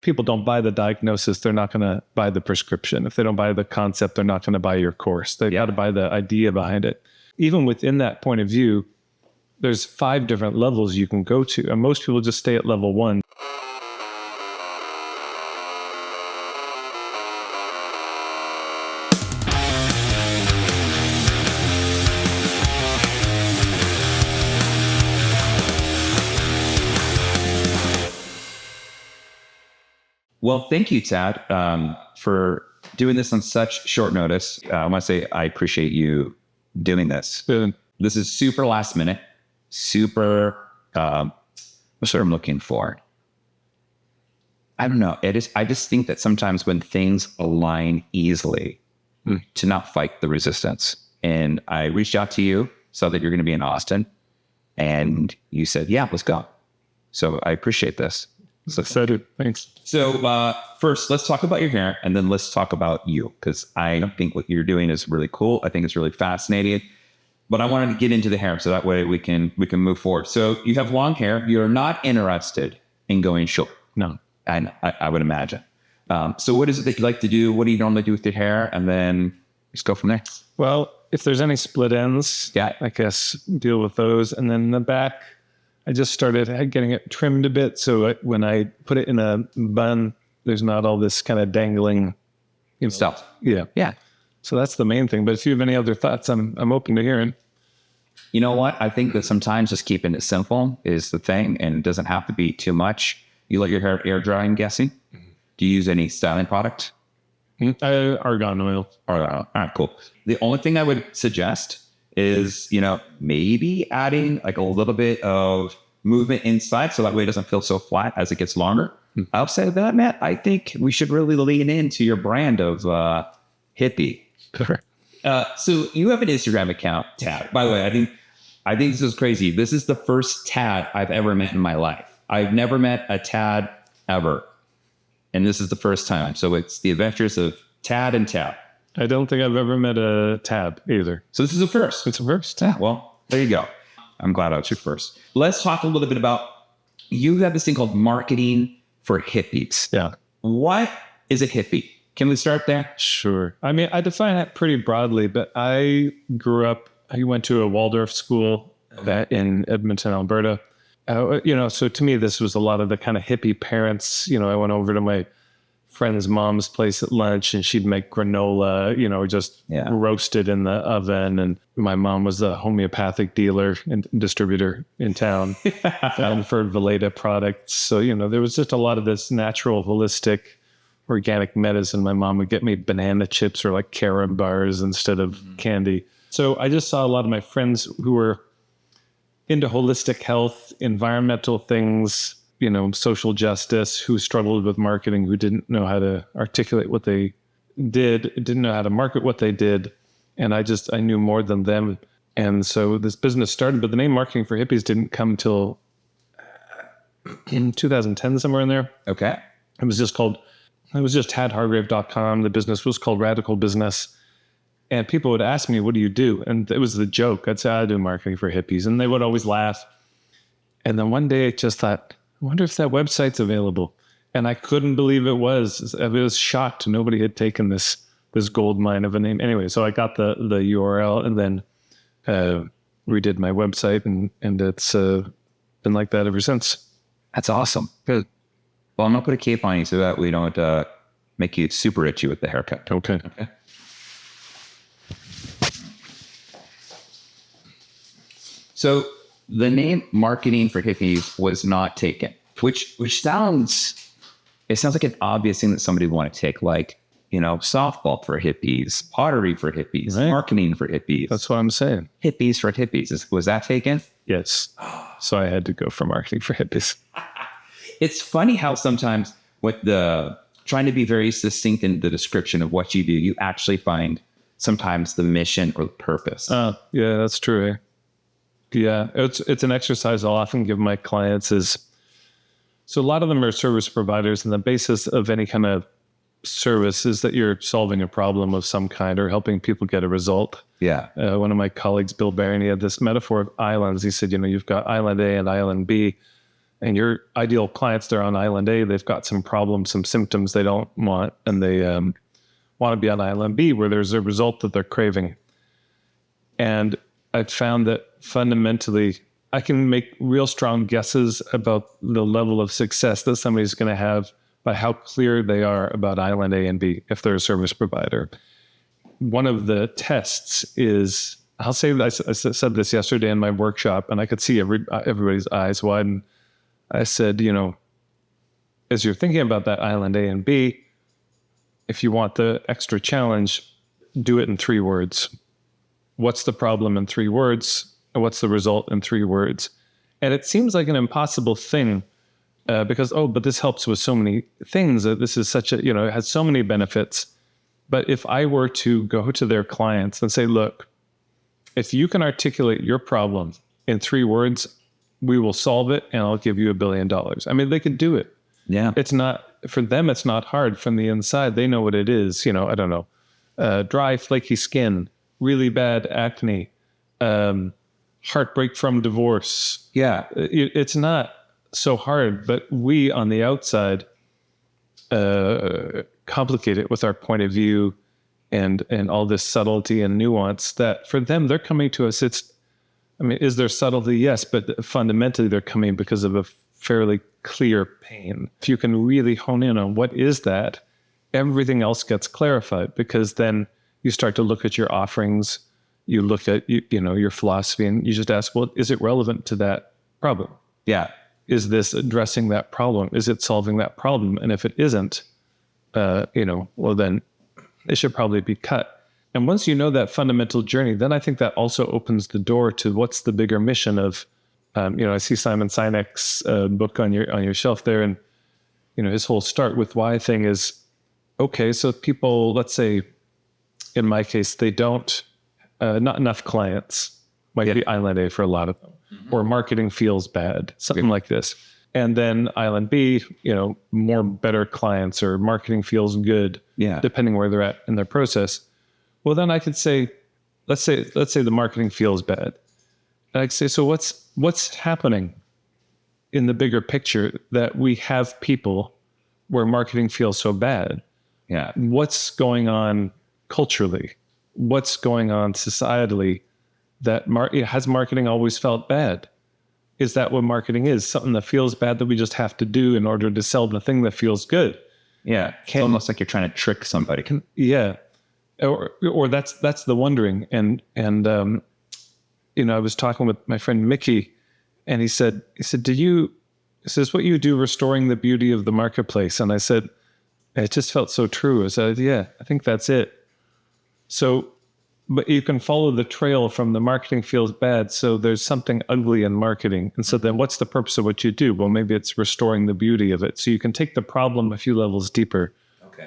people don't buy the diagnosis, they're not going to buy the prescription. If they don't buy the concept, they're not going to buy your course. They've got to buy the idea behind it. Even within that point of view, there's 5 different levels you can go to. And most people just stay at level 1. Well, thank you, Tad, for doing this on such short notice. I want to say I appreciate you doing this. This is super last minute, super, what's what I'm looking for? I don't know. I just think that sometimes when things align easily, to not fight the resistance. And I reached out to you, saw that you're going to be in Austin, and you said, yeah, let's go. So I appreciate this. So excited. Thanks. So first, let's talk about your hair, and then let's talk about you, because I think what you're doing is really cool. I think it's really fascinating. But I wanted to get into the hair so that way we can move forward. So you have long hair. You're not interested in going short. No. And I would imagine. So what is it that you like to do? What do you normally do with your hair? And then just go from there. Well, if there's any split ends, I guess deal with those. And then in the back, I just started getting it trimmed a bit. So when I put it in a bun, there's not all this kind of dangling stuff. Yeah. So that's the main thing. But if you have any other thoughts, I'm open to hearing. You know what? I think that sometimes just keeping it simple is the thing, and it doesn't have to be too much. You let your hair air dry, I'm guessing. Mm-hmm. Do you use any styling product? Argan oil. All right, cool. The only thing I would suggest is, maybe adding like a little bit of movement inside so that way it doesn't feel so flat as it gets longer. Outside of that, Matt, I think we should really lean into your brand of hippie. Sure. So you have an Instagram account, Tad. By the way, I think this is crazy. This is the first Tad I've ever met in my life. I've never met a Tad ever. And this is the first time. So it's the adventures of Tad and Tab. I don't think I've ever met a Tab either. So this is a first. It's a first. Yeah, well, there you go. I'm glad I was your first. Let's talk a little bit about, you have this thing called marketing for hippies. Yeah. What is a hippie? Can we start there? Sure. I mean, I define that pretty broadly, but I went to a Waldorf school in Edmonton, Alberta. So to me, this was a lot of the kind of hippie parents. I went over to my friend's mom's place at lunch, and she'd make granola, just roasted in the oven. And my mom was a homeopathic dealer and distributor in town for Valeda products. So, there was just a lot of this natural, holistic, organic medicine. My mom would get me banana chips or like carob bars instead of candy. So I just saw a lot of my friends who were into holistic health, environmental things, social justice, who struggled with marketing, who didn't know how to articulate what they did, didn't know how to market what they did. And I knew more than them. And so this business started, but the name Marketing for Hippies didn't come till in 2010, somewhere in there. Okay. It was just Hargrave.com. The business was called Radical Business. And people would ask me, what do you do? And it was the joke. I'd say, I do marketing for hippies. And they would always laugh. And then one day I just thought, I wonder if that website's available. And I couldn't believe it was. I was shocked. Nobody had taken this gold mine of a name. Anyway, so I got the URL and then redid my website. And it's been like that ever since. That's awesome. Good. Well, I'm going to put a cape on you so that we don't make you super itchy with the haircut. Okay. So the name Marketing for Hippies was not taken, which sounds like an obvious thing that somebody would want to take, like, softball for hippies, pottery for hippies, right. Marketing for hippies. That's what I'm saying. Hippies for hippies. Was that taken? Yes. So I had to go for Marketing for Hippies. It's funny how sometimes with the trying to be very succinct in the description of what you do, you actually find sometimes the mission or the purpose. Yeah, that's true. Yeah, it's an exercise I'll often give my clients so a lot of them are service providers, and the basis of any kind of service is that you're solving a problem of some kind or helping people get a result. Yeah. One of my colleagues, Bill Barron, he had this metaphor of islands. He said, you've got island A and island B. and your ideal clients, they're on island A, they've got some problems, some symptoms they don't want, and they want to be on island B where there's a result that they're craving. And I've found that fundamentally, I can make real strong guesses about the level of success that somebody's going to have by how clear they are about island A and B if they're a service provider. One of the tests is, I said this yesterday in my workshop, and I could see everybody's eyes widen. I said, as you're thinking about that island A and B, if you want the extra challenge, do it in 3 words. What's the problem in 3 words? And what's the result in 3 words? And it seems like an impossible thing because, but this helps with so many things. This is such a, it has so many benefits. But if I were to go to their clients and say, look, if you can articulate your problem in 3 words, we will solve it and I'll give you $1 billion. I mean, they could do it. Yeah. It's not, for them, it's not hard. From the inside, they know what it is. I don't know, dry, flaky skin, really bad acne, heartbreak from divorce. Yeah. It's not so hard, but we on the outside complicate it with our point of view and all this subtlety and nuance that for them, they're coming to us. Is there subtlety? Yes, but fundamentally they're coming because of a fairly clear pain. If you can really hone in on what is that, everything else gets clarified, because then you start to look at your offerings, you look at your philosophy, and you just ask, well, is it relevant to that problem? Yeah. Is this addressing that problem? Is it solving that problem? And if it isn't, well, then it should probably be cut. And once you know that fundamental journey, then I think that also opens the door to what's the bigger mission of, I see Simon Sinek's book on your shelf there, and his whole start with why thing is, okay, so people, let's say, in my case, they don't, not enough clients, might be island A for a lot of them, or marketing feels bad, something like this. And then island B, more better clients, or marketing feels good, depending where they're at in their process. Well, then I could say, let's say the marketing feels bad. And I could say, so what's happening in the bigger picture that we have people where marketing feels so bad? Yeah. What's going on culturally? What's going on societally that has marketing always felt bad? Is that what marketing is? Something that feels bad that we just have to do in order to sell the thing that feels good. Yeah. It's almost like you're trying to trick somebody. Yeah. Or that's the wondering. And I was talking with my friend Mickey, and he said, what you do restoring the beauty of the marketplace? And I said, it just felt so true. I said, yeah, I think that's it. So, but you can follow the trail from the marketing feels bad. So there's something ugly in marketing. And so then what's the purpose of what you do? Well, maybe it's restoring the beauty of it. So you can take the problem a few levels deeper,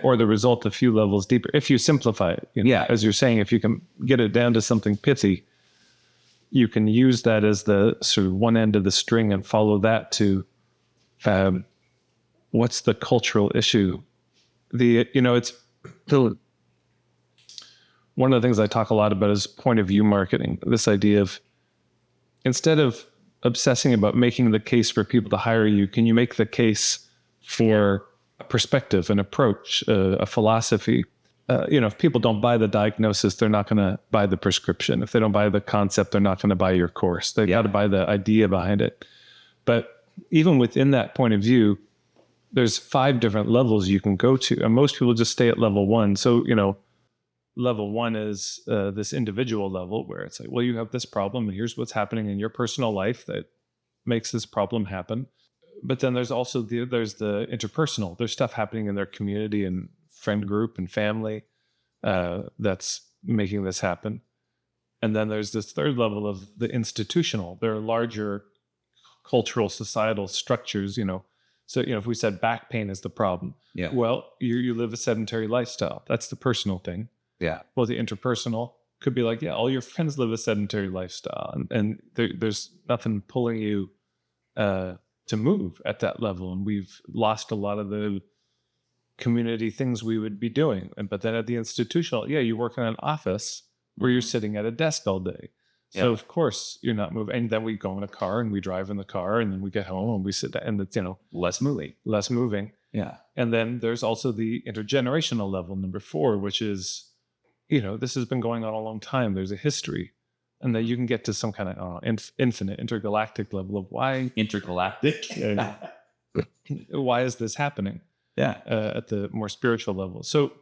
or the result a few levels deeper, if you simplify it. As you're saying, if you can get it down to something pithy, you can use that as the sort of one end of the string and follow that to what's the cultural issue. It's one of the things I talk a lot about is point of view marketing. This idea of, instead of obsessing about making the case for people to hire you, can you make the case for a perspective, an approach, a philosophy? If people don't buy the diagnosis, they're not going to buy the prescription. If they don't buy the concept, they're not going to buy your course. They've got to buy the idea behind it. But even within that point of view, there's 5 different levels you can go to. And most people just stay at level 1. So, level 1 is this individual level where it's like, well, you have this problem and here's what's happening in your personal life that makes this problem happen. But then there's also there's the interpersonal. There's stuff happening in their community and friend group and family that's making this happen. And then there's this 3rd level of the institutional. There are larger cultural, societal structures, So, if we said back pain is the problem, well, you live a sedentary lifestyle. That's the personal thing. Yeah. Well, the interpersonal could be like, all your friends live a sedentary lifestyle, and there's nothing pulling you to move at that level. And we've lost a lot of the community things we would be doing. But then at the institutional, you work in an office where you're sitting at a desk all day. So of course you're not moving. And then we go in a car and we drive in the car and then we get home and we sit down and it's, less moving. Yeah. And then there's also the intergenerational level, number 4, which is, this has been going on a long time. There's a history. And then you can get to some kind of infinite intergalactic level of why. Intergalactic? Why is this happening? Yeah. At the more spiritual level. So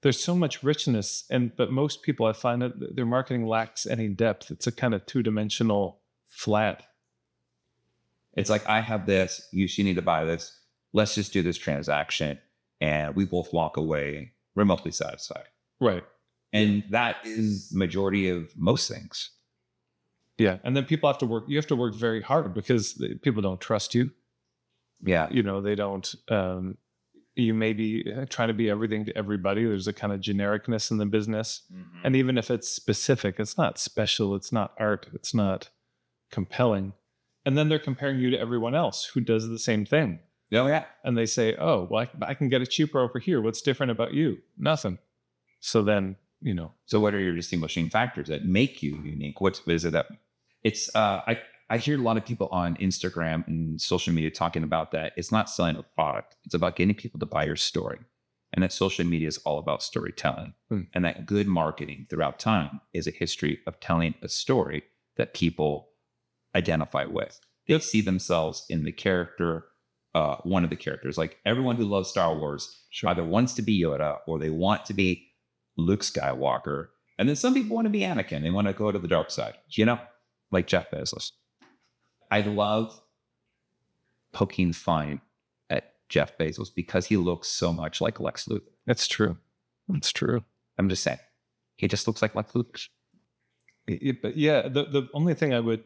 there's so much richness, but most people, I find that their marketing lacks any depth. It's a kind of 2-dimensional flat. It's like, I have this, you need to buy this. Let's just do this transaction. And we both walk away remotely satisfied. Right. And that is the majority of most things. Yeah. And then people have to work. You have to work very hard because people don't trust you. Yeah. They don't, you may be trying to be everything to everybody. There's a kind of genericness in the business. Mm-hmm. And even if it's specific, it's not special. It's not art. It's not compelling. And then they're comparing you to everyone else who does the same thing. Oh, yeah. And they say, oh, well, I can get it cheaper over here. What's different about you? Nothing. So then, So what are your distinguishing factors that make you unique? What is it that it's, I hear a lot of people on Instagram and social media talking about that. It's not selling a product. It's about getting people to buy your story. And that social media is all about storytelling. And that good marketing throughout time is a history of telling a story that people identify with. They see themselves in the character, one of the characters. Like everyone who loves Star Wars either wants to be Yoda or they want to be Luke Skywalker. And then some people want to be Anakin. They want to go to the dark side, like Jeff Bezos. I love poking fun at Jeff Bezos because he looks so much like Lex Luthor. That's true. That's true. I'm just saying. He just looks like Lex Luthor. But yeah, the only thing I would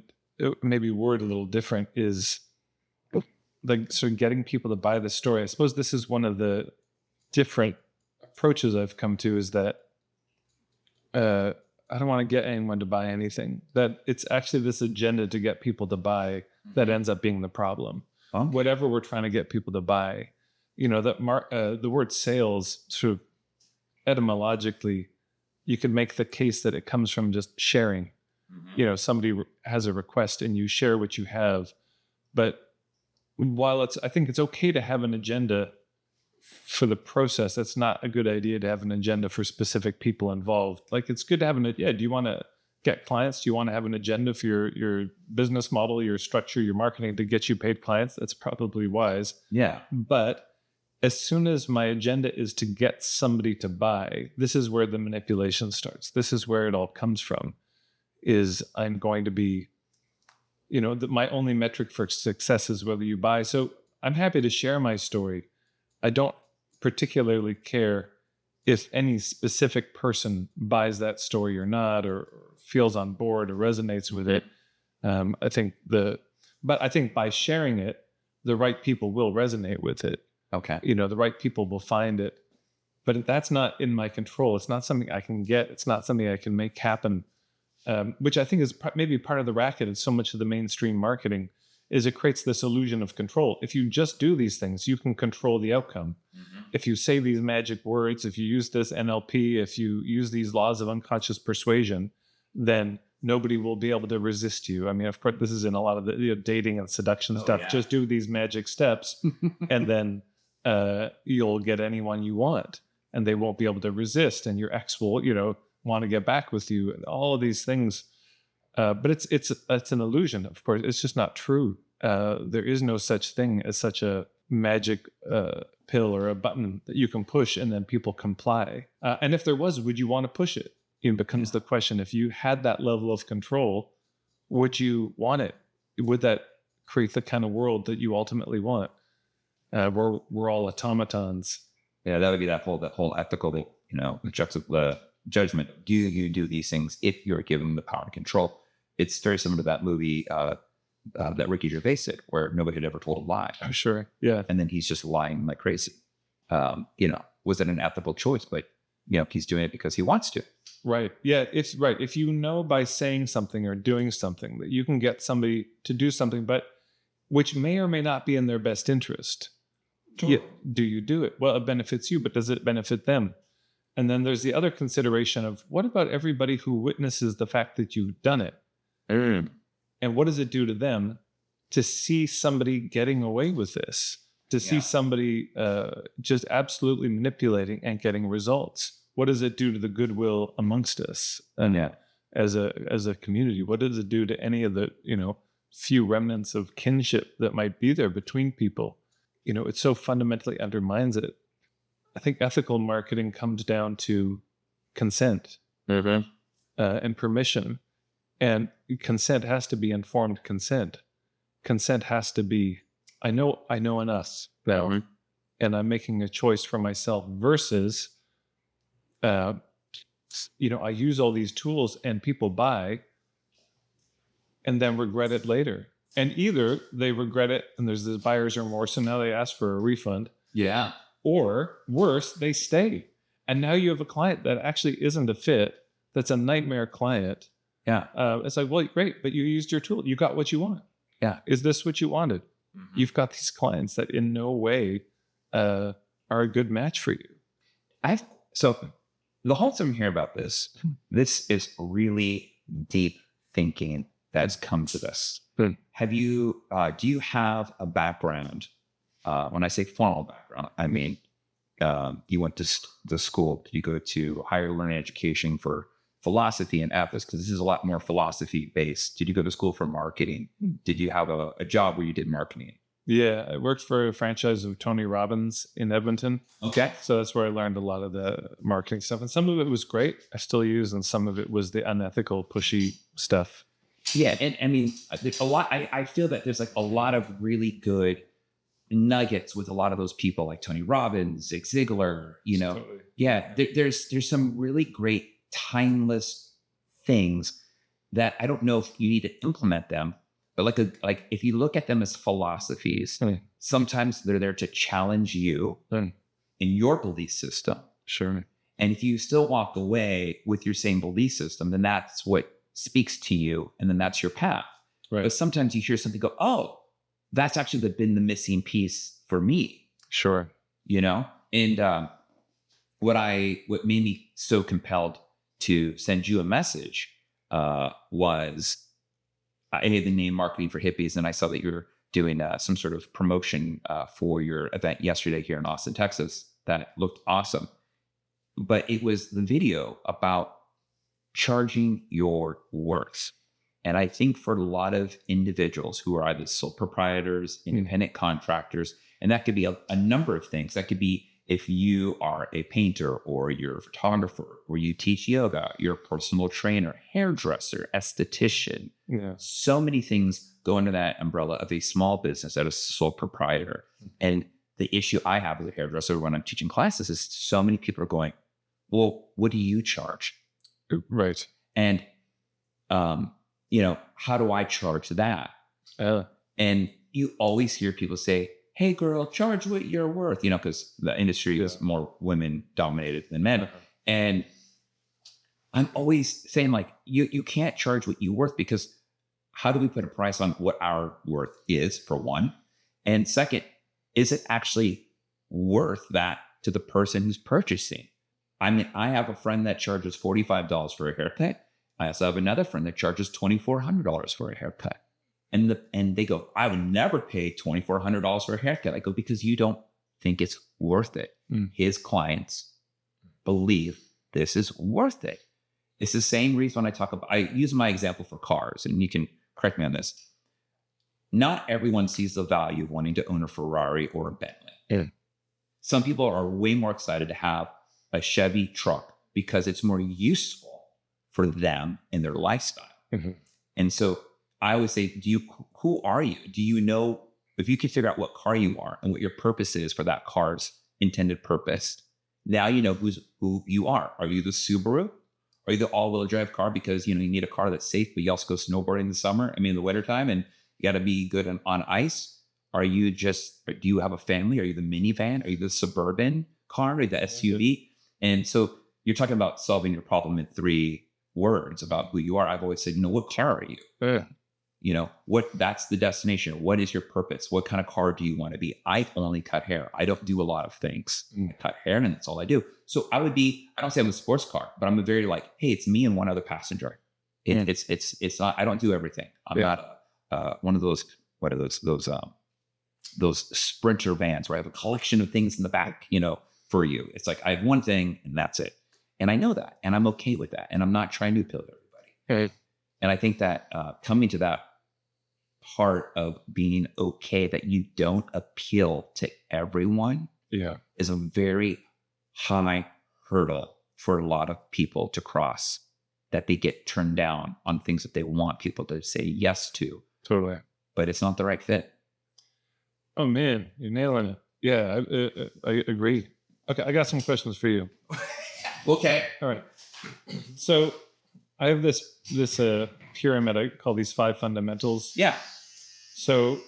maybe word a little different is like sort of getting people to buy the story. I suppose this is one of the different approaches I've come to is that I don't want to get anyone to buy anything. That it's actually this agenda to get people to buy that ends up being the problem. Whatever we're trying to get people to buy, the word sales sort of etymologically, you could make the case that it comes from just sharing. Mm-hmm. Somebody has a request and you share what you have. But while I think it's okay to have an agenda for the process, that's not a good idea to have an agenda for specific people involved. Like it's good to have do you want to get clients? Do you want to have an agenda for your business model, your structure, your marketing to get you paid clients? That's probably wise. Yeah. But as soon as my agenda is to get somebody to buy, this is where the manipulation starts. This is where it all comes from, is I'm going to be, my only metric for success is whether you buy. So I'm happy to share my story. I don't particularly care if any specific person buys that story or not, or feels on board or resonates with it. I think by sharing it, the right people will resonate with it. Okay. The right people will find it, but that's not in my control. It's not something I can get. It's not something I can make happen, which I think is maybe part of the racket of so much of the mainstream marketing is it creates this illusion of control. If you just do these things, you can control the outcome. Mm-hmm. If you say these magic words, if you use this NLP, if you use these laws of unconscious persuasion, then nobody will be able to resist you. I mean, of course, this is in a lot of the dating and seduction stuff. Yeah. Just do these magic steps and then you'll get anyone you want and they won't be able to resist. And your ex will, want to get back with you. All of these things. But it's an illusion, of course. It's just not true. There is no such thing as such a magic pill or a button that you can push and then people comply. And if there was, would you want to push it? It becomes the question. If you had that level of control, would you want it? Would that create the kind of world that you ultimately want? We're all automatons. Yeah, that would be that whole ethical, the judgment. Do you do these things if you're given the power and control? It's very similar to that movie that Ricky Gervais did, where nobody had ever told a lie. Oh, sure. Yeah. And then he's just lying like crazy. Was it an ethical choice? But, he's doing it because he wants to. Right. Yeah, it's right. If you know by saying something or doing something that you can get somebody to do something, but which may or may not be in their best interest, do you do it? Well, it benefits you, but does it benefit them? And then there's the other consideration of what about everybody who witnesses the fact that you've done it? And what does it do to them to see somebody getting away with this, to see somebody just absolutely manipulating and getting results? What does it do to the goodwill amongst us? And as a community, what does it do to any of the, few remnants of kinship that might be there between people? It so fundamentally undermines it. I think ethical marketing comes down to consent and permission. And consent has to be informed consent. Consent has to be, I know an us now, and I'm making a choice for myself versus, I use all these tools and people buy and then regret it later. And either they regret it and there's this buyer's remorse and now they ask for a refund. Yeah. Or worse, they stay. And now you have a client that actually isn't a fit, that's a nightmare client. Yeah. It's like, well, great, but you used your tool. You got what you want. Yeah. Is this what you wanted? You've got these clients that in no way are a good match for you. So the whole time here about this is really deep thinking that's come to this. Have you, do you have a background? When I say formal background, I mean, you went to the school. Did you go to higher learning education for philosophy and ethics? Because this is a lot more philosophy based. Did you go to school for marketing? Did you have a job where you did marketing? Yeah, I worked for a franchise of Tony Robbins in Edmonton. Okay. So that's where I learned a lot of the marketing stuff. And some of it was great, I still use, and some of it was the unethical, pushy stuff. Yeah. And I mean, there's a lot, I feel that there's like a lot of really good nuggets with a lot of those people like Tony Robbins, Zig Ziglar, Totally. Yeah, there's some really great timeless things that I don't know if you need to implement them, but like if you look at them as philosophies, sometimes they're there to challenge you in your belief system. Sure. And if you still walk away with your same belief system, then that's what speaks to you, and then that's your path. Right. But sometimes you hear something go, oh, that's actually been the missing piece for me. Sure. And what made me so compelled to send you a message was I had the name Marketing for Hippies, and I saw that you were doing some sort of promotion for your event yesterday here in Austin, Texas. That looked awesome. But it was the video about charging your worth. And I think for a lot of individuals who are either sole proprietors, independent contractors, and that could be a number of things. That could be if you are a painter or you're a photographer or you teach yoga, you're a personal trainer, hairdresser, esthetician. Yeah. So many things go under that umbrella of a small business that is sole proprietor. And the issue I have with a hairdresser when I'm teaching classes is so many people are going, well, what do you charge? Right. And, how do I charge that? And you always hear people say, hey, girl, charge what you're worth, because the industry is more women dominated than men. And I'm always saying, like, you can't charge what you're worth, because how do we put a price on what our worth is, for one? And second, is it actually worth that to the person who's purchasing? I mean, I have a friend that charges $45 for a haircut. I also have another friend that charges $2,400 for a haircut. And they go, I would never pay $2,400 for a haircut. I go, because you don't think it's worth it. His clients believe this is worth it. It's the same reason when I use my example for cars, and you can correct me on this. Not everyone sees the value of wanting to own a Ferrari or a Bentley. Some people are way more excited to have a Chevy truck because it's more useful for them in their lifestyle. And so I always say, who are you? Do you know, if you can figure out what car you are and what your purpose is for that car's intended purpose, now you know who you are. Are you the Subaru? Are you the all-wheel drive car because you need a car that's safe, but you also go snowboarding in the summer, in the wintertime, and you got to be good on ice? Do you have a family? Are you the minivan? Are you the suburban car? Are you the SUV? And so you're talking about solving your problem in 3 words about who you are. I've always said, what car are you? That's the destination. What is your purpose? What kind of car do you want to be? I only cut hair. I don't do a lot of things. I cut hair and that's all I do. So I don't say I'm a sports car, but I'm a very hey, it's me and one other passenger. It's not, I don't do everything. I'm not one of those, what are those Sprinter vans where I have a collection of things in the back, for you. It's like, I have one thing and that's it. And I know that, and I'm okay with that. And I'm not trying to appeal to everybody. Okay. And I think that coming to that part of being okay that you don't appeal to everyone is a very high hurdle for a lot of people to cross, that they get turned down on things that they want people to say yes to. Totally. But it's not the right fit. Oh man, you're nailing it. Yeah, I agree. Okay, I got some questions for you. Okay. All right. So I have this pyramid I call these 5 fundamentals. Yeah. So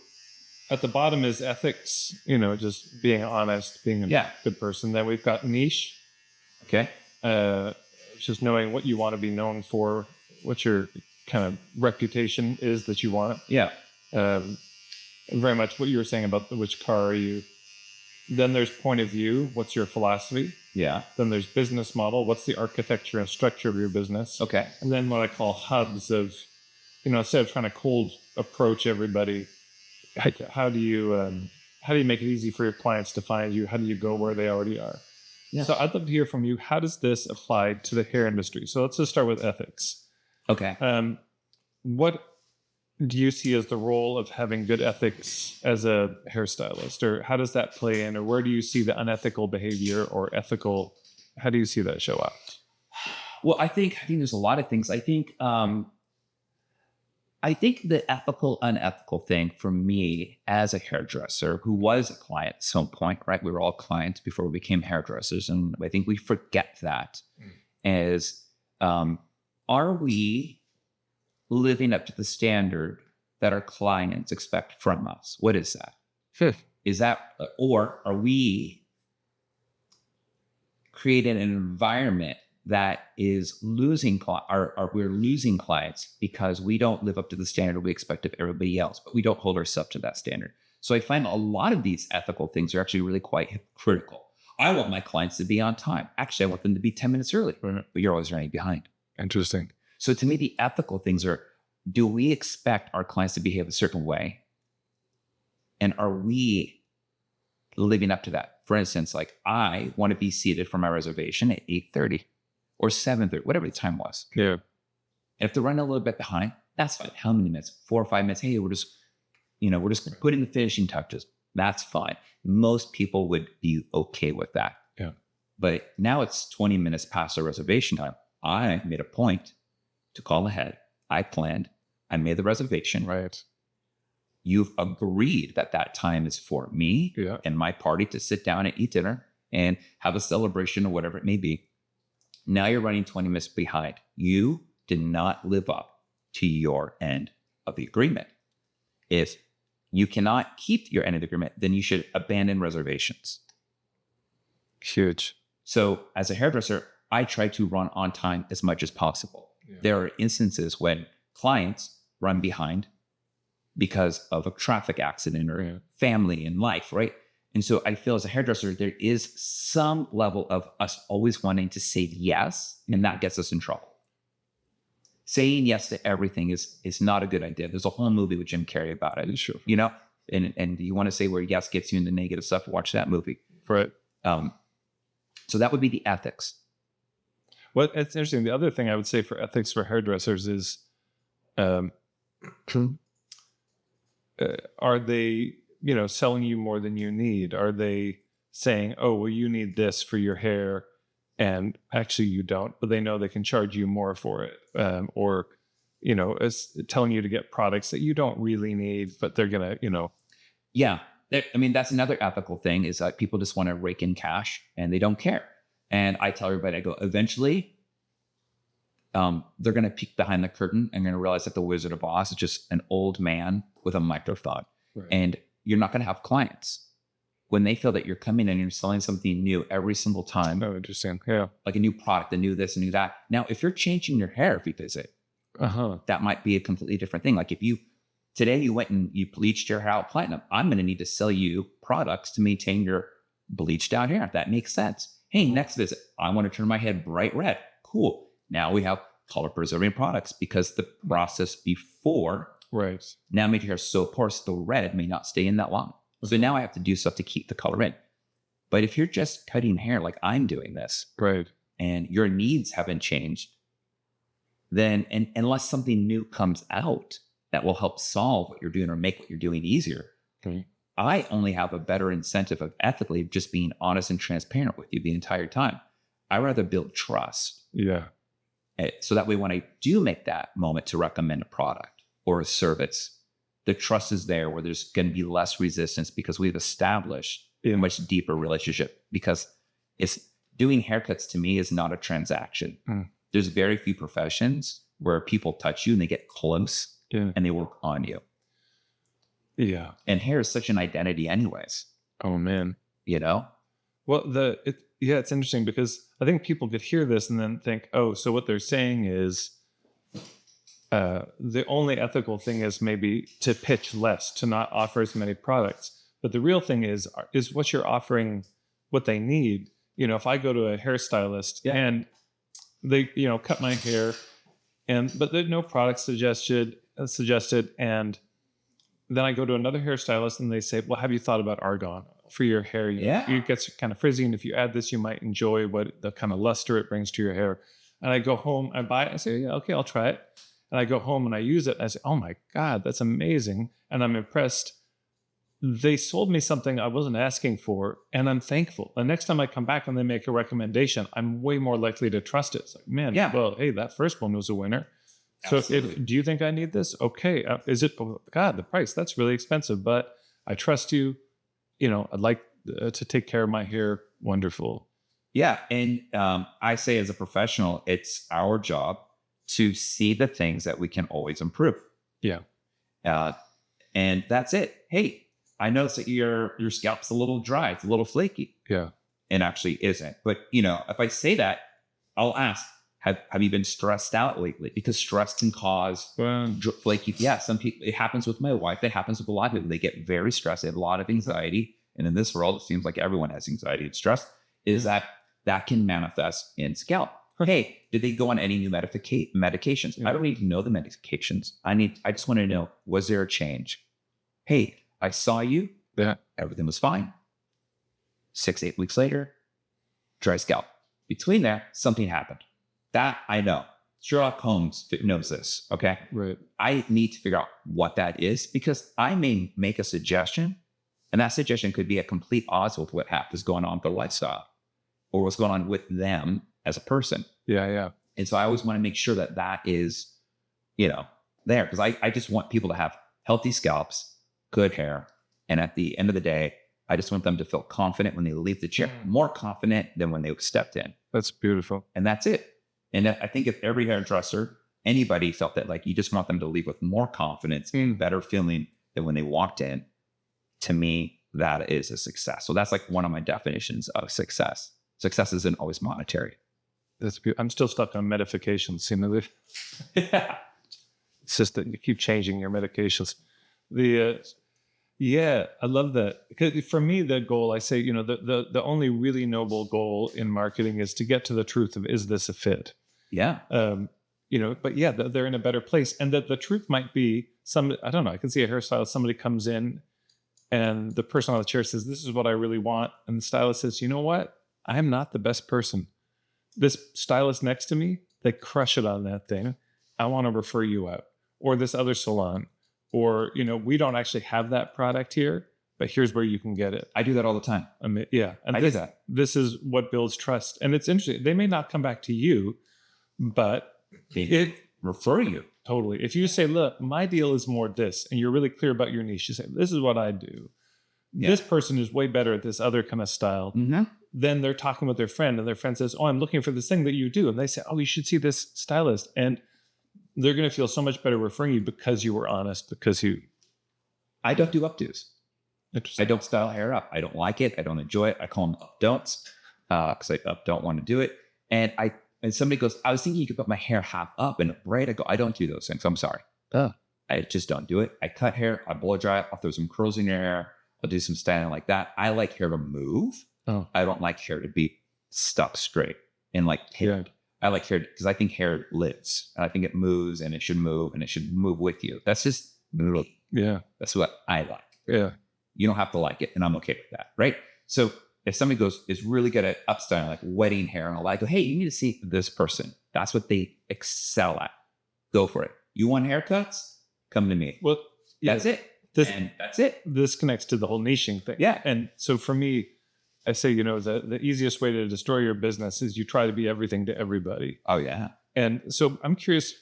at the bottom is ethics, just being honest, being a good person. Then we've got niche. Okay. Just knowing what you want to be known for, what your kind of reputation is that you want. Yeah. Very much what you were saying about which car are you. Then there's point of view. What's your philosophy? Yeah. Then there's business model. What's the architecture and structure of your business? Okay. And then what I call hubs of, instead of trying to cold approach everybody, how do you make it easy for your clients to find you? How do you go where they already are? Yeah. So I'd love to hear from you. How does this apply to the hair industry? So let's just start with ethics. Okay. What do you see as the role of having good ethics as a hairstylist, or how does that play in, or where do you see the unethical behavior or ethical? How do you see that show up? Well, I think there's a lot of things. I think the ethical, unethical thing for me as a hairdresser who was a client at some point, right? We were all clients before we became hairdressers. And I think we forget that is, are we living up to the standard that our clients expect from us? What is that? Is that, or are we creating an environment that is losing, we're losing clients because we don't live up to the standard we expect of everybody else, but we don't hold ourselves to that standard. So I find a lot of these ethical things are actually really quite hypocritical. I want my clients to be on time. Actually, I want them to be 10 minutes early, but you're always running behind. Interesting. So to me, the ethical things are, do we expect our clients to behave a certain way? And are we living up to that? For instance, like I want to be seated for my reservation at 8:30 or 7:30, whatever the time was. Yeah. And if they're running a little bit behind, that's fine. How many minutes? 4 or 5 minutes. Hey, we're just putting the finishing touches. That's fine. Most people would be okay with that. Yeah. But now it's 20 minutes past our reservation time. I made a point to call ahead. I planned. I made the reservation. Right. You've agreed that that time is for me and my party to sit down and eat dinner and have a celebration or whatever it may be. Now you're running 20 minutes behind. You did not live up to your end of the agreement. If you cannot keep your end of the agreement, then you should abandon reservations. Huge. So as a hairdresser, I try to run on time as much as possible. Yeah. There are instances when clients run behind because of a traffic accident or family and life, right? And so I feel as a hairdresser, there is some level of us always wanting to say yes, and that gets us in trouble. Saying yes to everything is not a good idea. There's a whole movie with Jim Carrey about it. Sure. And you want to say where yes gets you into negative stuff, watch that movie. Right. So that would be the ethics. Well, it's interesting. The other thing I would say for ethics for hairdressers is, are they, selling you more than you need? Are they saying, oh, well, you need this for your hair, and actually you don't, but they know they can charge you more for it? Or, it's telling you to get products that you don't really need, but they're going to, Yeah. That's another ethical thing is that people just want to rake in cash and they don't care. And I tell everybody, I go, eventually, they're going to peek behind the curtain and going to realize that the Wizard of Oz is just an old man with a microphone. Right. And you're not going to have clients when they feel that you're coming in and you're selling something new every single time. Oh, interesting. Yeah. Like a new product, a new this, a new that. Now, if you're changing your hair every visit, that might be a completely different thing. Like if today you went and you bleached your hair out platinum, I'm going to need to sell you products to maintain your bleached out hair. That makes sense. Hey, next visit, I want to turn my head bright red. Cool. Now we have color preserving products because the process before now made your hair so porous, the red may not stay in that long. So now I have to do stuff to keep the color in. But if you're just cutting hair like I'm doing this, and your needs haven't changed, then and unless something new comes out that will help solve what you're doing or make what you're doing easier, I only have a better incentive of ethically just being honest and transparent with you the entire time. I rather build trust. So that way when I do make that moment to recommend a product or a service, the trust is there where there's going to be less resistance because we've established a much deeper relationship. Because it's doing haircuts to me is not a transaction. There's very few professions where people touch you and they get close and they work on you. And hair is such an identity anyways. Oh man. You know? Well, it's interesting because I think people could hear this and then think, oh, so what they're saying is the only ethical thing is maybe to pitch less, to not offer as many products. But the real thing is what you're offering, what they need. You know, if I go to a hairstylist and they, cut my hair but there's no product suggested. And then I go to another hairstylist and they say, well, have you thought about argan for your hair? It gets kind of frizzy. And if you add this, you might enjoy what the kind of luster it brings to your hair. And I go home, I buy it. I say, yeah, okay, I'll try it. And I go home and I use it. And I say, oh my God, that's amazing. And I'm impressed. They sold me something I wasn't asking for, and I'm thankful. The next time I come back and they make a recommendation, I'm way more likely to trust it. It's like, man, well, hey, that first one was a winner. Absolutely. So do you think I need this? Okay. Is it, God, the price, that's really expensive, but I trust you. I'd like to take care of my hair. Wonderful. Yeah. And I say as a professional, it's our job to see the things that we can always improve. And that's it. Hey, I noticed that your scalp's a little dry. It's a little flaky. And actually isn't. But, if I say that, I'll ask, have you been stressed out lately? Because stress can cause flaky. Yeah, some people, it happens with my wife. It happens with a lot of people. They get very stressed. They have a lot of anxiety. And in this world, it seems like everyone has anxiety and stress. Is that can manifest in scalp. Hey, did they go on any new medications? I don't need to know the medications. I just want to know, was there a change? Hey, I saw you. Everything was fine. 6-8 weeks later, dry scalp. Between that, something happened. That I know. Sherlock Holmes knows this. Okay. I need to figure out what that is because I may make a suggestion, and that suggestion could be at complete odds with what is going on with their lifestyle or what's going on with them as a person. And so I always want to make sure that is, there because I just want people to have healthy scalps, good hair. And at the end of the day, I just want them to feel confident when they leave the chair, more confident than when they stepped in. That's beautiful. And that's it. And I think if every hairdresser, anybody felt that like you just want them to leave with more confidence and better feeling than when they walked in, to me, that is a success. So that's like one of my definitions of success. Success isn't always monetary. That's beautiful. I'm still stuck on medications. It's just that you keep changing your medications. I love that. Because for me, the goal, I say, the only really noble goal in marketing is to get to the truth of, is this a fit? But they're in a better place. And that the truth might be I don't know, I can see a hairstylist, somebody comes in and the person on the chair says, this is what I really want. And the stylist says, you know what? I am not the best person. This stylist next to me, they crush it on that thing. I want to refer you out. Or this other salon. Or, we don't actually have that product here, but here's where you can get it. I do that all the time. And I do that. This is what builds trust. And it's interesting. They may not come back to you, but it refer you. Totally. If you say, look, my deal is more this, and you're really clear about your niche, you say, this is what I do. This person is way better at this other kind of style. Then they're talking with their friend, and their friend says, oh, I'm looking for this thing that you do. And they say, oh, you should see this stylist. And they're going to feel so much better referring you because you were honest, I don't do updos. I don't style hair up. I don't like it. I don't enjoy it. I call them up don'ts because I don't want to do it. And somebody goes, I was thinking you could put my hair half up and braid. I go, I don't do those things. I'm sorry. I just don't do it. I cut hair. I blow dry it. I'll throw some curls in your hair. I'll do some styling like that. I like hair to move. I don't like hair to be stuck straight and like hit. I like hair because I think hair lives, and I think it moves, and it should move, and it should move with you. That's just me. Yeah. That's what I like. Yeah. You don't have to like it, and I'm okay with that, right? So if somebody is really good at upstyling, like wedding hair and all that, I go, hey, you need to see this person. That's what they excel at. Go for it. You want haircuts? Come to me. Well, yeah, that's it. And that's it. This connects to the whole niching thing. Yeah. And so for me, I say, the easiest way to destroy your business is you try to be everything to everybody. Oh, yeah. And so I'm curious,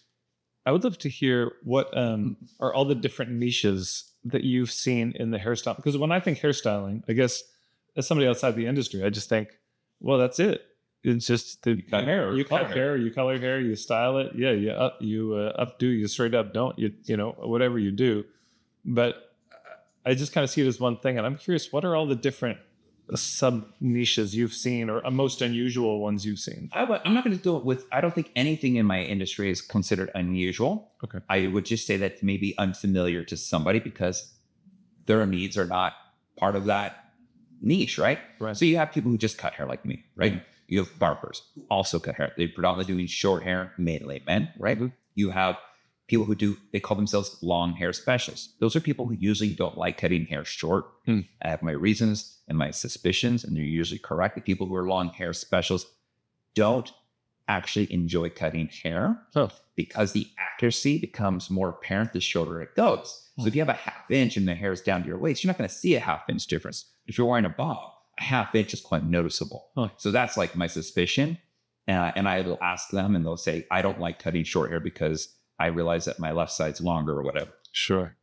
I would love to hear what are all the different niches that you've seen in the hairstyle. Because when I think hairstyling, I guess as somebody outside the industry, I just think, well, that's it. It's just you cut hair, you cut hair, you color hair, you style it. Yeah, you updo, you straight up don't, whatever you do. But I just kind of see it as one thing. And I'm curious, what are all the different sub niches you've seen, or most unusual ones you've seen? I'm not going to do it with, I don't think anything in my industry is considered unusual. Okay. I would just say that may be unfamiliar to somebody because their needs are not part of that niche, right? Right. So you have people who just cut hair like me, right? Mm-hmm. You have barbers who also cut hair. They're predominantly doing short hair, mainly men, right? Mm-hmm. You have people who they call themselves long hair specialists. Those are people who usually don't like cutting hair short. I have my reasons and my suspicions, and they're usually correct. The people who are long hair specialists don't actually enjoy cutting hair because the accuracy becomes more apparent the shorter it goes. So if you have a half inch and the hair is down to your waist, you're not going to see a half inch difference. If you're wearing a bob, a half inch is quite noticeable. So that's like my suspicion. And I will ask them and they'll say, I don't like cutting short hair because I realize that my left side's longer or whatever. Sure.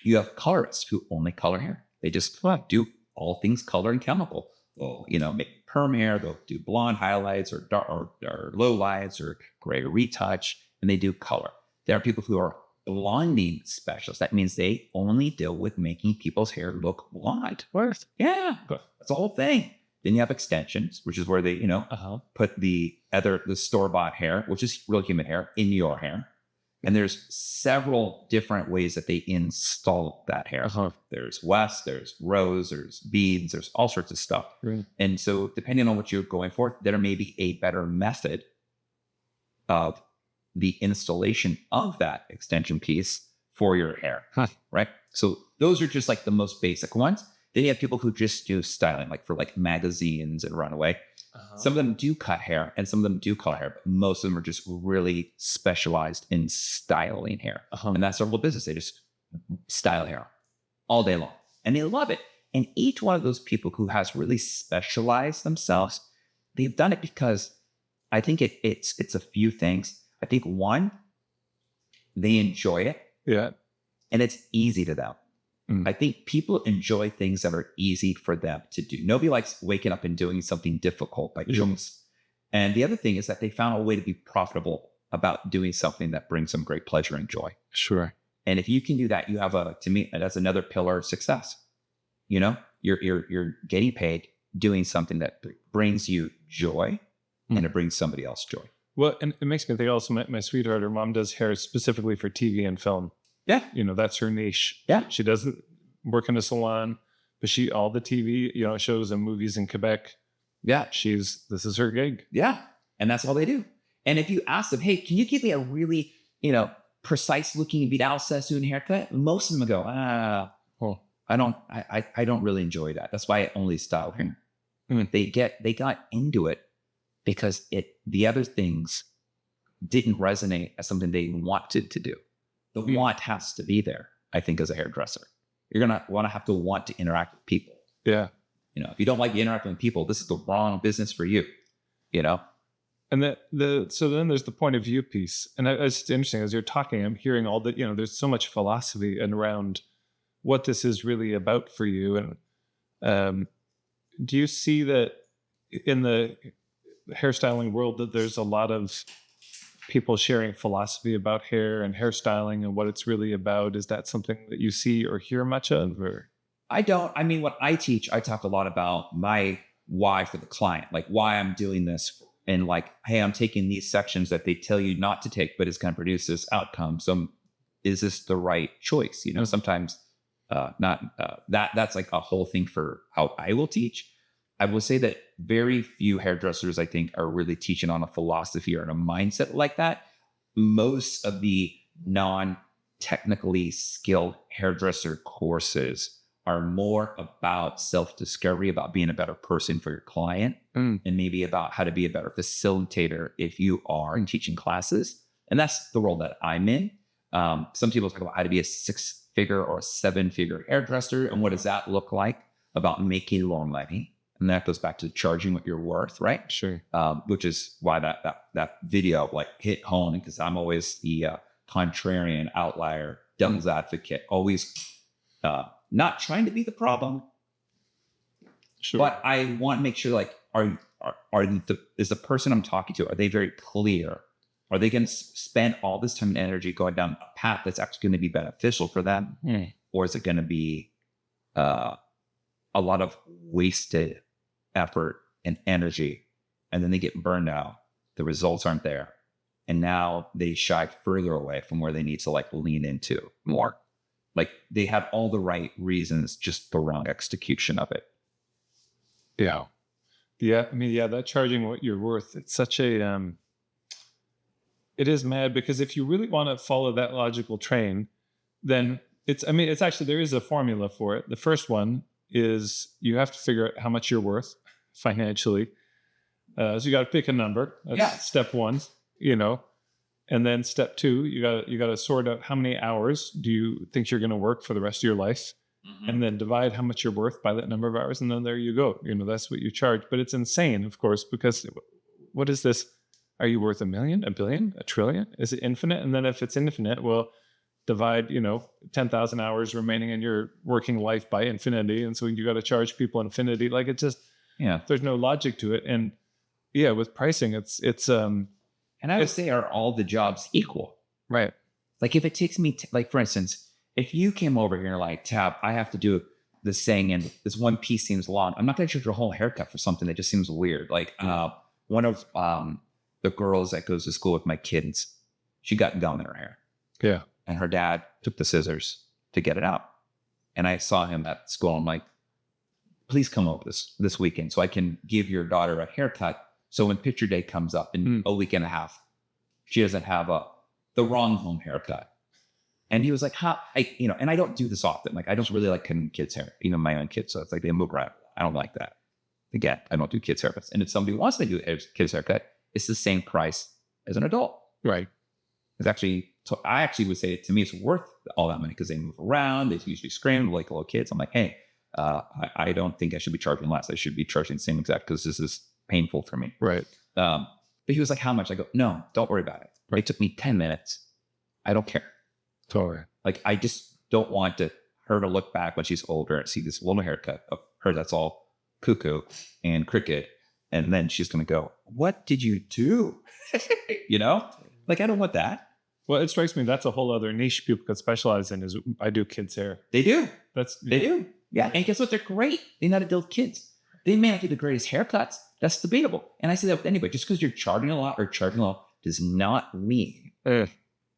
You have colorists who only color hair. They just do all things color and chemical. They'll, make perm hair. They'll do blonde highlights or dark or low lights or gray retouch, and they do color. There are people who are blonding specialists. That means they only deal with making people's hair look blonde. What? Yeah, that's the whole thing. Then you have extensions, which is where they, put the store-bought hair, which is real human hair, in your hair. And there's several different ways that they install that hair. There's west, there's rose, there's beads, there's all sorts of stuff. Right. And so depending on what you're going for, there may be a better method of the installation of that extension piece for your hair, right? So those are just like the most basic ones. Then you have people who just do styling, like for like magazines and runaway. Some of them do cut hair and some of them do color hair, but most of them are just really specialized in styling hair. And that's their whole business. They just style hair all day long and they love it. And each one of those people who has really specialized themselves, they've done it because I think it's a few things. I think one, they enjoy it. Yeah. And it's easy to them. I think people enjoy things that are easy for them to do. Nobody likes waking up and doing something difficult by choice. And the other thing is that they found a way to be profitable about doing something that brings them great pleasure and joy. Sure. And if you can do that, you have to me, that's another pillar of success. You're getting paid doing something that brings you joy and it brings somebody else joy. Well, and it makes me think also, my sweetheart, her mom does hair specifically for TV and film. Yeah. That's her niche. Yeah. She doesn't work in a salon, but all the TV, shows and movies in Quebec. Yeah. This is her gig. Yeah. And that's all they do. And if you ask them, hey, can you give me a really, precise looking Vidal Sassoon haircut? Most of them go, I don't really enjoy that. That's why I only style hair. They got into it because the other things didn't resonate as something they wanted to do. The want has to be there, I think, as a hairdresser. You're going to have to want to interact with people. Yeah. If you don't like interacting with people, this is the wrong business for you, And so then there's the point of view piece. And it's just interesting as you're talking, I'm hearing all that, there's so much philosophy around what this is really about for you. And do you see that in the hairstyling world that there's a lot of people sharing philosophy about hair and hairstyling and what it's really about? Is that something that you see or hear much of? Or? I don't. I mean, what I teach, I talk a lot about my why for the client, like why I'm doing this. And like, hey, I'm taking these sections that they tell you not to take, but it's going to produce this outcome. So is this the right choice? Sometimes that's like a whole thing for how I will teach. I will say that very few hairdressers, I think, are really teaching on a philosophy or on a mindset like that. Most of the non-technically skilled hairdresser courses are more about self-discovery, about being a better person for your client, and maybe about how to be a better facilitator if you are teaching classes. And that's the role that I'm in. Some people talk about how to be a 6-figure or a 7-figure hairdresser. And what does that look like? About making more money. And that goes back to charging what you're worth, right? Sure. Which is why that video like hit home, because I'm always the contrarian outlier, devil's advocate, always not trying to be the problem. Sure. But I want to make sure, like, is the person I'm talking to, are they very clear? Are they going to spend all this time and energy going down a path that's actually going to be beneficial for them? Or is it going to be a lot of wasted effort and energy, and then they get burned out, the results aren't there, and now they shy further away from where they need to like lean into more? Like they had all the right reasons, just the wrong execution of it. Yeah. I mean, that charging what you're worth, it's such a it is mad, because if you really want to follow that logical train, then it's actually, there is a formula for it. The first one is you have to figure out how much you're worth financially. So you got to pick a number. That's step one, and then step two, you got to sort out how many hours do you think you're going to work for the rest of your life, and then divide how much you're worth by that number of hours, and then there you go. That's what you charge. But it's insane, of course, because what is this? Are you worth $1 million, $1 billion, $1 trillion? Is it infinite? And then if it's infinite, well, divide 10,000 hours remaining in your working life by infinity, and so you got to charge people infinity. Like, it just, there's no logic to it. And with pricing, it's and I would say, are all the jobs equal? Right. Like if it takes me like, for instance, if you came over here and like, Tab, I have to do this thing and this one piece seems long, I'm not going to charge your whole haircut for something that just seems weird. Like one of the girls that goes to school with my kids, she got gum in her hair. Yeah. And her dad took the scissors to get it out. And I saw him at school. I'm like, please come over this weekend so I can give your daughter a haircut. So when picture day comes up in a week and a half, she doesn't have the wrong home haircut. And he was like, and I don't do this often. Like, I don't really like cutting kids' hair, even my own kids. So it's like they move around. I don't like that. Again, I don't do kids' haircuts. And if somebody wants to do a kids' haircut, it's the same price as an adult. Right. It's actually, so I actually would say, to me, it's worth all that money because they move around. They usually scream like little kids. I'm like, hey, I don't think I should be charging less. I should be charging the same exact, because this is painful for me. Right. But he was like, how much? I go, no, don't worry about it. Right. It took me 10 minutes. I don't care. Totally. Like, I just don't want her to look back when she's older and see this little haircut of her that's all cuckoo and crooked. And then she's going to go, what did you do? Like, I don't want that. Well, it strikes me that's a whole other niche people could specialize in, is I do kids' hair. They do. They do. Yeah. And guess what? They're great. They know how to deal with kids. They may not do the greatest haircuts. That's debatable. And I say that with anybody. Just because you're charging a lot or charging low does not mean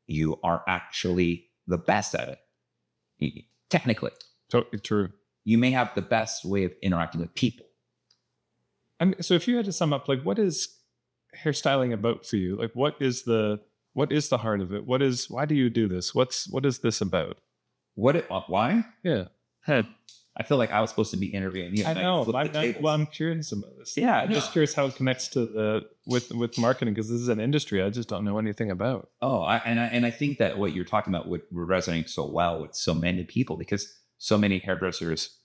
you are actually the best at it. Technically. Totally true. You may have the best way of interacting with people. So if you had to sum up, like, what is hairstyling about for you? Like, what is the heart of it? Why do you do this? What is this about? Why? Yeah. I feel like I was supposed to be interviewing you. I know. I'm curious about this. Yeah. I'm just curious how it connects to with marketing, because this is an industry I just don't know anything about. Oh, I think that what you're talking about would resonate so well with so many people, because so many hairdressers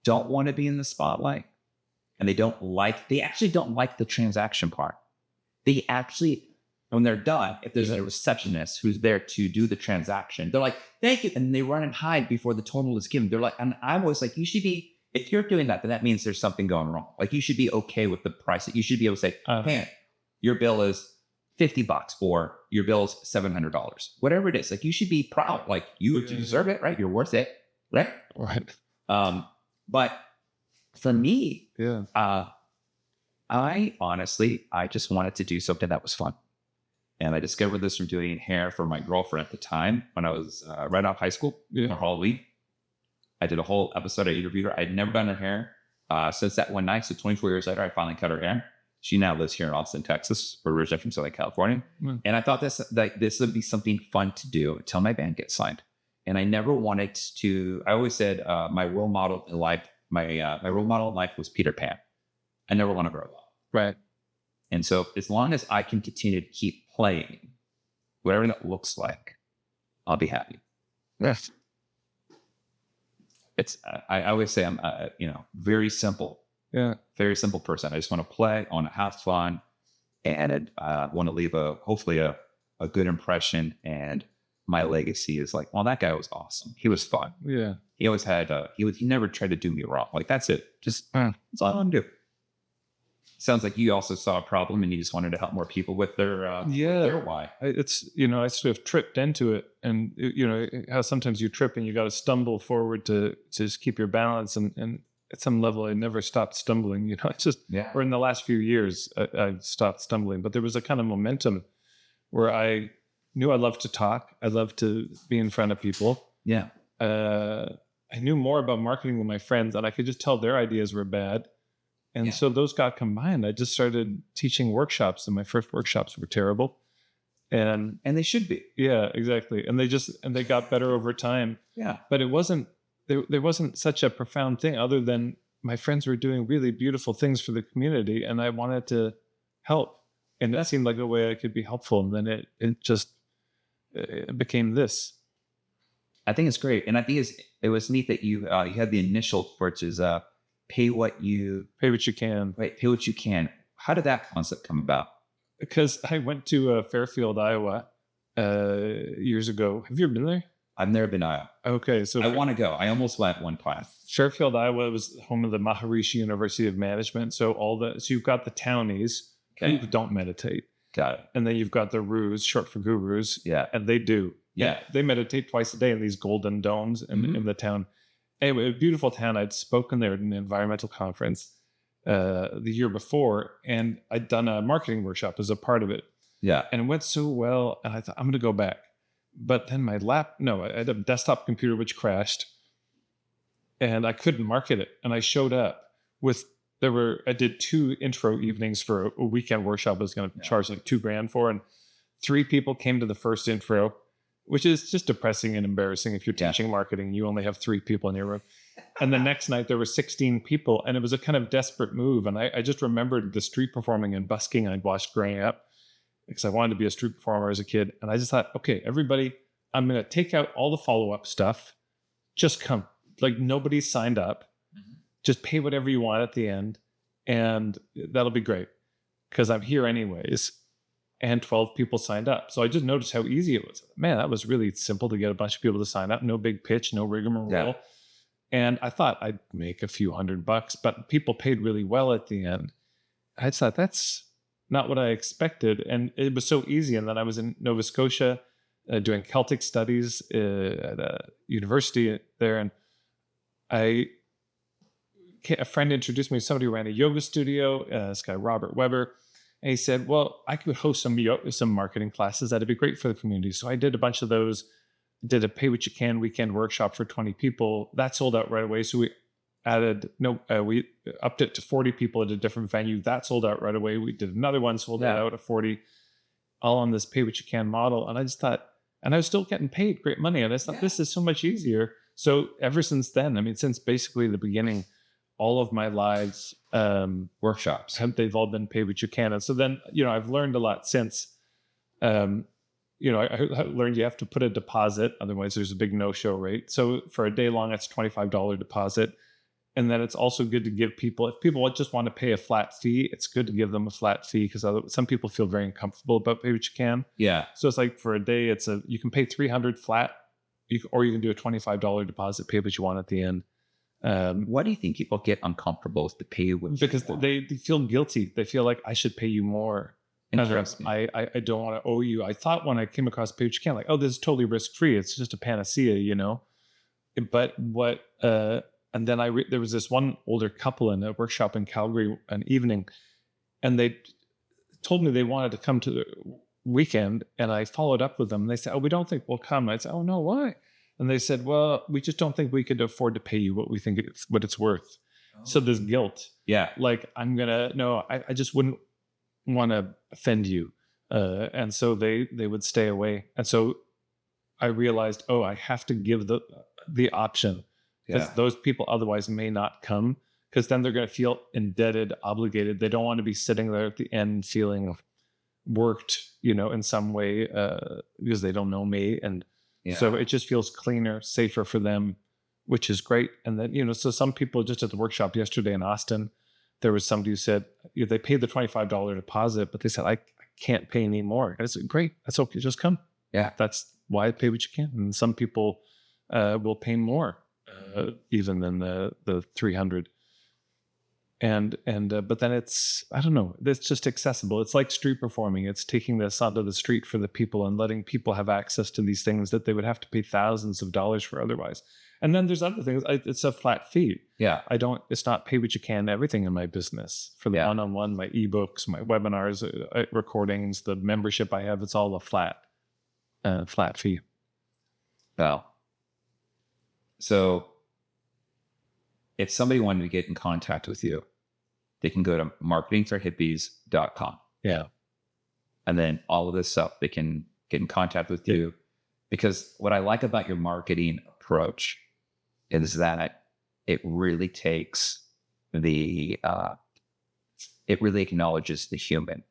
don't want to be in the spotlight, and they actually don't like the transaction part. They actually, when they're done, if there's a receptionist who's there to do the transaction, they're like, thank you. And they run and hide before the total is given. They're like, and I'm always like, you should be, if you're doing that, then that means there's something going wrong. Like, you should be okay with the price. You should be able to say, hey, your bill is $50 or your bill is $700, whatever it is. Like, you should be proud. Like, you deserve it, right? You're worth it, right? Right. But for me, I just wanted to do something that was fun. And I discovered this from doing hair for my girlfriend at the time when I was right off high school for Halloween. I did a whole episode. I interviewed her. I'd never done her hair. So it's that one night. So 24 years later, I finally cut her hair. She now lives here in Austin, Texas. We're originally from Southern California. And I thought this would be something fun to do until my band gets signed. And I never wanted to, I always said my role model in life, my role model in life was Peter Pan. I never want to grow up. Right. And so as long as I can continue to keep playing, whatever that looks like, I'll be happy. Yes. I always say I'm, very simple. Yeah. Very simple person. I just want to play, I want to have fun, and want to leave hopefully a good impression. And my legacy is like, well, that guy was awesome. He was fun. Yeah. He always had, he never tried to do me wrong. Like, that's it. Just, that's all I want to do. Sounds like you also saw a problem and you just wanted to help more people with their why. It's, I sort of tripped into it, and how sometimes you trip and you got to stumble forward to just keep your balance. And at some level, I never stopped stumbling, it's just, or in the last few years, I stopped stumbling, but there was a kind of momentum where I knew I loved to talk. I loved to be in front of people. Yeah. I knew more about marketing than my friends, and I could just tell their ideas were bad. And so those got combined. I just started teaching workshops, and my first workshops were terrible. And they should be. Yeah, exactly. And they got better over time. Yeah. But it wasn't, there wasn't such a profound thing other than my friends were doing really beautiful things for the community, and I wanted to help. And that seemed like a way I could be helpful. And then it became this. I think it's great. And I think it was neat that you had the initial, which is pay what you can. Right, pay what you can. How did that concept come about? Because I went to Fairfield, Iowa years ago. Have you ever been there? I've never been to Iowa. Okay, so I want to go. I almost went one time. Fairfield, Iowa was home of the Maharishi University of Management. So you've got the townies who don't meditate. Got it. And then you've got the Rus, short for gurus. Yeah. And they do. Yeah. They meditate twice a day in these golden domes in the town. Anyway, a beautiful town. I'd spoken there at an environmental conference the year before, and I'd done a marketing workshop as a part of it. Yeah. And it went so well, and I thought, I'm going to go back. But then I had a desktop computer which crashed, and I couldn't market it. And I showed up I did 2 intro evenings for a weekend workshop I was going to charge like $2,000 for, and 3 people came to the first intro, which is just depressing and embarrassing. If you're teaching marketing, you only have 3 people in your room. And the next night there were 16 people, and it was a kind of desperate move. And I just remembered the street performing and busking I'd watched growing up, because I wanted to be a street performer as a kid. And I just thought, okay, everybody, I'm going to take out all the follow-up stuff. Just come. Like, nobody signed up. Just pay whatever you want at the end, and that'll be great, because I'm here anyways. And 12 people signed up. So I just noticed how easy it was. Man, that was really simple to get a bunch of people to sign up. No big pitch, no rigmarole. Yeah. And I thought I'd make a few $100, but people paid really well at the end. I just thought, that's not what I expected. And it was so easy. And then I was in Nova Scotia doing Celtic studies at a university there. And a friend introduced me to somebody who ran a yoga studio, this guy, Robert Weber. And he said, well, I could host some marketing classes. That'd be great for the community. So I did a bunch of those, did a pay what you can weekend workshop for 20 people. That sold out right away. So we we upped it to 40 people at a different venue. That sold out right away. We did another one, sold out at 40, all on this pay what you can model. And I just thought, and I was still getting paid great money. And I thought, this is so much easier. So ever since then, since basically the beginning, all of my lives workshops, they've all been pay what you can. And so then, I've learned a lot since. I learned you have to put a deposit, otherwise there's a big no-show rate. So for a day long, it's $25 deposit. And then it's also good to give people, if people just want to pay a flat fee, it's good to give them a flat fee, because some people feel very uncomfortable about pay what you can. Yeah. So it's like, for a day, you can pay $300 flat, or you can do a $25 deposit, pay what you want at the end. Why do you think people get uncomfortable with the pay? Because they feel guilty. They feel like, I should pay you more. Interesting. I don't want to owe you. I thought when I came across pay what you can, like, oh, this is totally risk-free. It's just a panacea, But and then there was this one older couple in a workshop in Calgary an evening, and they told me they wanted to come to the weekend, and I followed up with them. And they said, oh, we don't think we'll come. And I said, oh, no, why? And they said, well, we just don't think we could afford to pay you what we think what it's worth. So there's guilt. Yeah. Like I just wouldn't want to offend you. And so they would stay away. And so I realized, I have to give the option, because those people otherwise may not come, because then they're going to feel indebted, obligated. They don't want to be sitting there at the end feeling worked, in some way, because they don't know me. And so it just feels cleaner, safer for them, which is great. And then, so some people, just at the workshop yesterday in Austin, there was somebody who said they paid the $25 deposit, but they said, I can't pay any more. And I said, great, that's okay, just come. Yeah. That's why, pay what you can. And some people will pay more, even than the 300. But then it's, I don't know, it's just accessible. It's like street performing. It's taking this onto the street for the people and letting people have access to these things that they would have to pay thousands of dollars for otherwise. And then there's other things. It's a flat fee. Yeah. It's not pay what you can, everything in my business. For the one-on-one, my ebooks, my webinars, recordings, the membership I have, it's all a flat fee. Well, so if somebody wanted to get in contact with you, they can go to marketingforhippies.com. Yeah. And then all of this stuff, they can get in contact with you. Because what I like about your marketing approach is that it really takes it really acknowledges the human,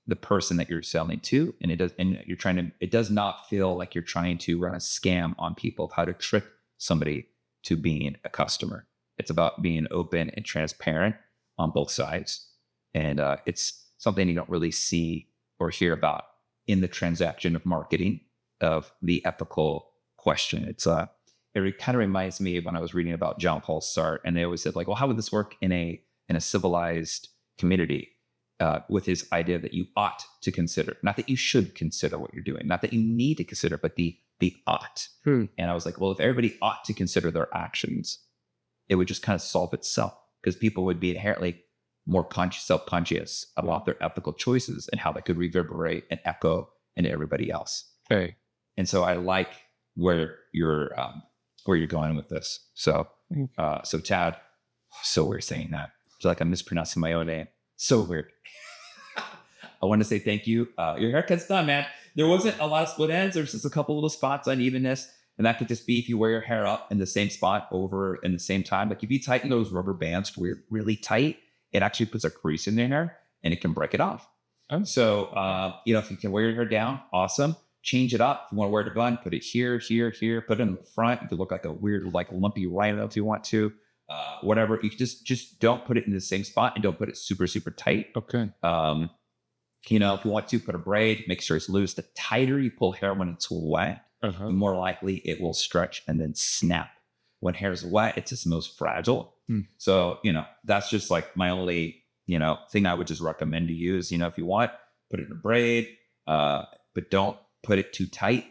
the person that you're selling to. And it does not feel like you're trying to run a scam on people of how to trick somebody to being a customer. It's about being open and transparent on both sides. And it's something you don't really see or hear about in the transaction of marketing, of the ethical question. It kind of reminds me of when I was reading about John Paul Sartre, and they always said, like, well, how would this work in a civilized community, with his idea that you ought to consider, not that you should consider what you're doing, not that you need to consider, but the ought. And I was like, well, if everybody ought to consider their actions, it would just kind of solve itself, because people would be inherently more self-conscious about their ethical choices and how they could reverberate and echo into everybody else. Okay. And so I like where you're going with this. So, so Tad, so weird saying that. It's like I'm mispronouncing my own name. So weird. I want to say thank you. Your haircut's done, man. There wasn't a lot of split ends. There's just a couple little spots, unevenness. And that could just be if you wear your hair up in the same spot over in the same time. Like if you tighten those rubber bands really tight, it actually puts a crease in your hair and it can break it off. So, if you can wear your hair down, awesome. Change it up. If you want to wear the bun, put it here, here, here. Put it in the front. You could look like a weird, like lumpy rhino if you want to. Whatever. You just don't put it in the same spot, and don't put it super, super tight. Okay. If you want to put a braid, make sure it's loose. The tighter you pull hair when it's wet, the more likely it will stretch and then snap. When hair is wet, it's just most fragile. So, that's just like my only, thing I would just recommend to you is, if you want, put it in a braid, but don't put it too tight.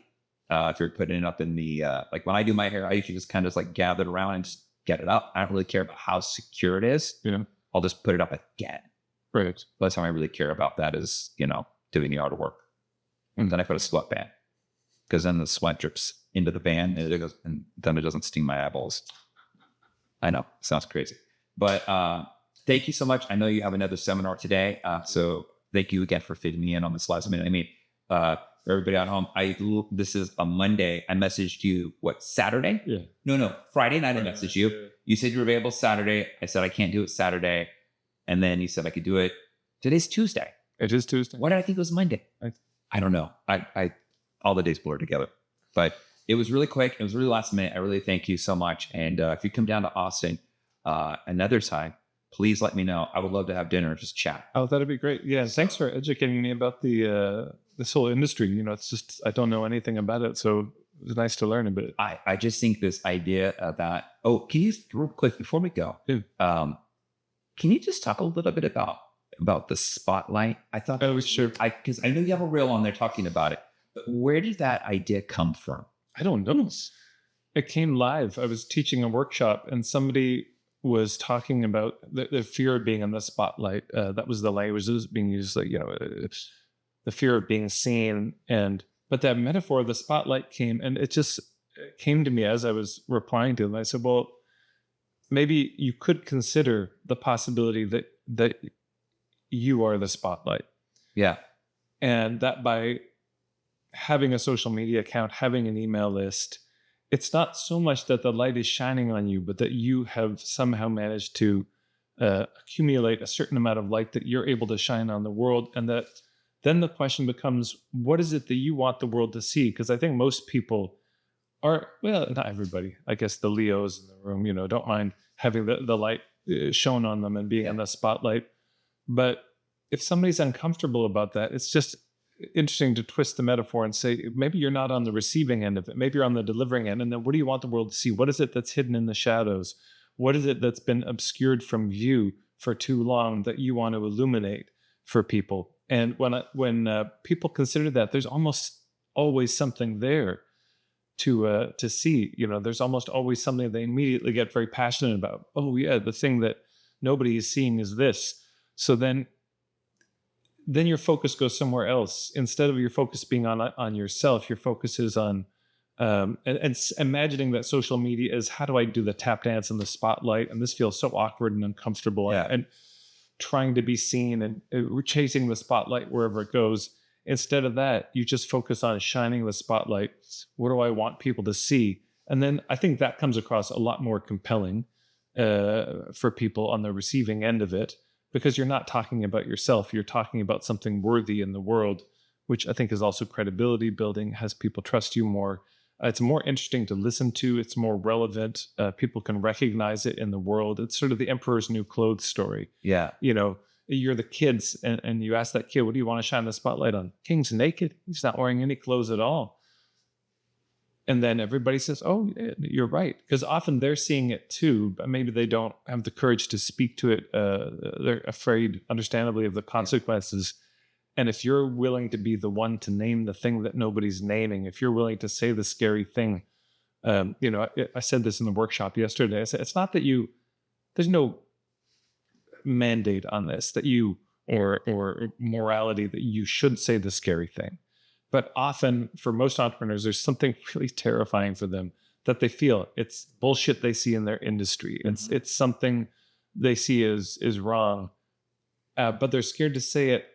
If you're putting it up in the, like when I do my hair, I usually just kind of like gather it around and just get it up. I don't really care about how secure it is. I'll just put it up again. Right. That's how I really care about that is, doing the artwork. And then I put a sweatband, because then the sweat drips into the band and then it doesn't sting my eyeballs. I know, sounds crazy. But thank you so much. I know you have another seminar today. So thank you again for fitting me in on this last minute. I mean, for everybody at home, this is a Monday. I messaged you, Saturday? Yeah. No, Friday night I messaged you. Yeah. You said you were available Saturday. I said I can't do it Saturday. And then you said I could do it. Today's Tuesday. It is Tuesday. Why did I think it was Monday? I don't know. I all the days blur together. But it was really quick. It was really last minute. I really thank you so much. And if you come down to Austin another time, please let me know. I would love to have dinner and just chat. Oh, that'd be great. Yeah. Thanks for educating me about this whole industry. It's just, I don't know anything about it. So it was nice to learn a bit. I just think this idea that, can you, real quick, before we go, can you just talk a little bit about the spotlight? I thought, sure. Because I know you have a reel on there talking about it, but where did that idea come from? I don't know. It came live. I was teaching a workshop and somebody was talking about the fear of being in the spotlight. That was the language that was being used, like, the fear of being seen. But that metaphor of the spotlight came, and it just came to me as I was replying to them. I said, well, maybe you could consider the possibility that you are the spotlight. Yeah. And that by having a social media account, having an email list, it's not so much that the light is shining on you, but that you have somehow managed to accumulate a certain amount of light that you're able to shine on the world. And that then the question becomes, what is it that you want the world to see? Because I think most people are, well, not everybody, I guess the Leos in the room, don't mind having the light shown on them and being in the spotlight. But if somebody's uncomfortable about that, it's just interesting to twist the metaphor and say, maybe you're not on the receiving end of it. Maybe you're on the delivering end. And then what do you want the world to see? What is it that's hidden in the shadows? What is it that's been obscured from view for too long that you want to illuminate for people? And when people consider that, there's almost always something there to see. There's almost always something they immediately get very passionate about. Oh yeah, the thing that nobody is seeing is this. So then your focus goes somewhere else. Instead of your focus being on yourself, your focus is on and imagining that social media is, how do I do the tap dance in the spotlight? And this feels so awkward and uncomfortable. Yeah. And trying to be seen and chasing the spotlight wherever it goes. Instead of that, you just focus on shining the spotlight. What do I want people to see? And then I think that comes across a lot more compelling for people on the receiving end of it, because you're not talking about yourself. You're talking about something worthy in the world, which I think is also credibility building, has people trust you more. It's more interesting to listen to. It's more relevant. People can recognize it in the world. It's sort of the emperor's new clothes story. Yeah. You're the kids and you ask that kid, what do you want to shine the spotlight on? King's naked. He's not wearing any clothes at all. And then everybody says, oh, you're right. Because often they're seeing it too, but maybe they don't have the courage to speak to it. They're afraid, understandably, of the consequences. And if you're willing to be the one to name the thing that nobody's naming, if you're willing to say the scary thing, I said this in the workshop yesterday. I said, it's not that there's no mandate on this that you, or morality that you should say the scary thing. But often for most entrepreneurs, there's something really terrifying for them that they feel. It's bullshit they see in their industry. Mm-hmm. It's something they see is wrong, but they're scared to say it.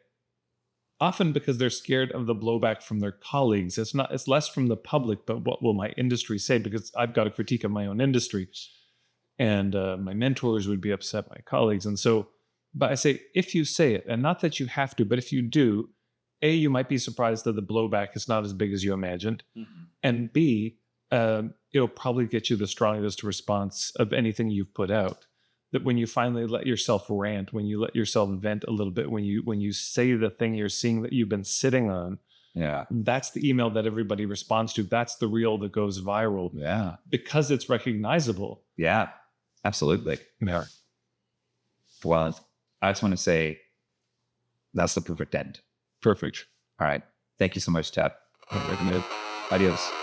Often because they're scared of the blowback from their colleagues. It's less from the public, but what will my industry say? Because I've got a critique of my own industry, and my mentors would be upset, my colleagues. And so, but I say, if you say it, and not that you have to, but if you do, A, you might be surprised that the blowback is not as big as you imagined. Mm-hmm. And B, it'll probably get you the strongest response of anything you've put out. That when you finally let yourself rant, when you let yourself vent a little bit, when you say the thing you're seeing that you've been sitting on, that's the email that everybody responds to. That's the reel that goes viral. Yeah. Because it's recognizable. Yeah, absolutely. Yeah. Well, I just want to say that's the perfect end. Perfect. All right. Thank you so much, Ted. Adios.